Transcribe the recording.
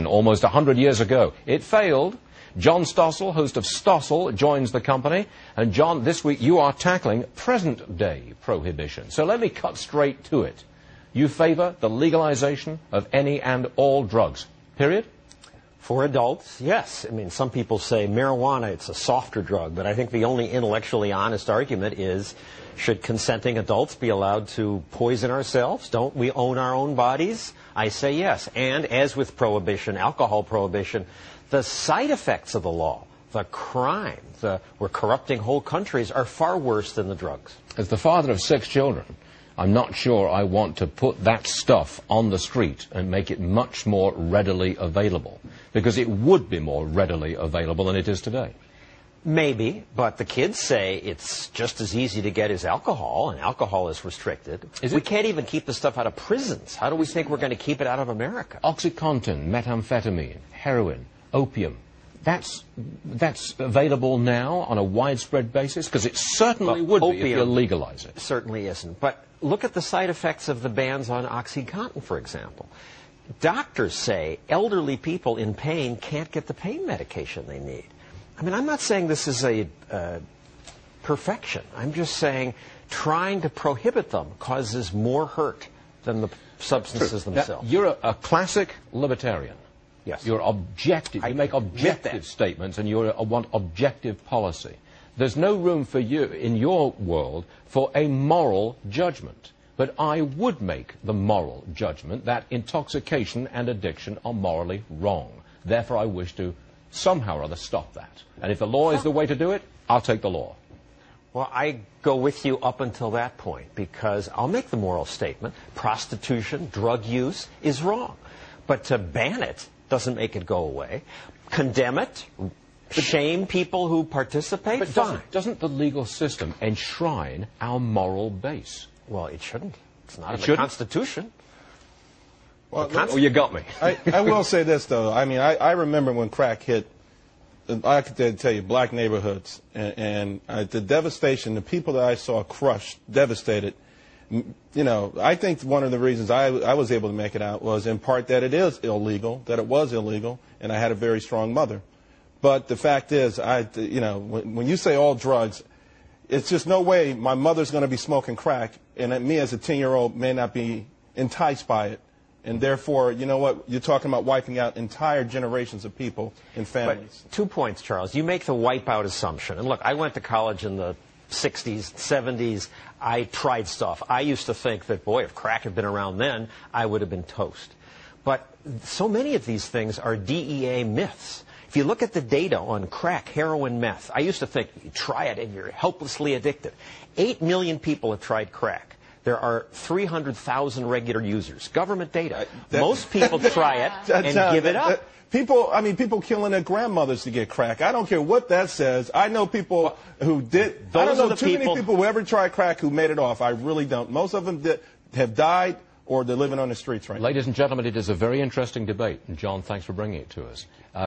almost 100 years ago. It failed. John Stossel, host of Stossel, joins the company. And John, this week you are tackling present-day prohibition. So let me cut straight to it. You favor the legalization of any and all drugs, period? For adults, yes. I mean, some people say marijuana, it's a softer drug, but I think the only intellectually honest argument is, should consenting adults be allowed to poison ourselves? Don't we own our own bodies? I say yes. And as with prohibition, alcohol prohibition, the side effects of the law, the crime, we're corrupting whole countries, are far worse than the drugs. As the father of 6 children, I'm not sure I want to put that stuff on the street and make it much more readily available, because it would be more readily available than it is today. Maybe, but the kids say it's just as easy to get as alcohol, and alcohol is restricted. We can't even keep the stuff out of prisons. How do we think we're going to keep it out of America? OxyContin, methamphetamine, heroin, opium. That's available now on a widespread basis? Because it certainly would be if you legalize it. Certainly isn't. But look at the side effects of the bans on OxyContin, for example. Doctors say elderly people in pain can't get the pain medication they need. I mean, I'm not saying this is a perfection. I'm just saying trying to prohibit them causes more hurt than the substances themselves. Now, you're a classic libertarian. Yes. You're objective. You make objective statements, and you want objective policy. There's no room for you, in your world, for a moral judgment. But I would make the moral judgment that intoxication and addiction are morally wrong. Therefore, I wish to somehow or other stop that. And if the law is the way to do it, I'll take the law. Well, I go with you up until that point, because I'll make the moral statement. Prostitution, drug use is wrong. But to ban it doesn't make it go away. Condemn it, shame people who participate, but fine. Doesn't the legal system enshrine our moral base? Well, it shouldn't. It's not in the Constitution. Well, you got me. I will say this, though. I mean, I remember when crack hit, I could tell you, black neighborhoods, and the devastation, the people that I saw crushed, devastated. You know, I think one of the reasons I was able to make it out was in part that it is illegal, that it was illegal, and I had a very strong mother. But the fact is, you know, when you say all drugs, it's just no way my mother's going to be smoking crack, and me as a 10-year-old may not be enticed by it. And therefore, you know what, you're talking about wiping out entire generations of people and families. But 2 points, Charles. You make the wipeout assumption. And look, I went to college in the 60s, 70s. I tried stuff. I used to think that, boy, if crack had been around then, I would have been toast. But so many of these things are DEA myths. If you look at the data on crack, heroin, meth, I used to think you try it and you're helplessly addicted. 8 million people have tried crack. There are 300,000 regular users. Government data. Most people try it and give it up. People killing their grandmothers to get crack. I don't care what that says. I know people who did. I don't know too many people who ever tried crack who made it off. I really don't. Most of them have died or they're living on the streets right now. Ladies and gentlemen, it is a very interesting debate. And John, thanks for bringing it to us.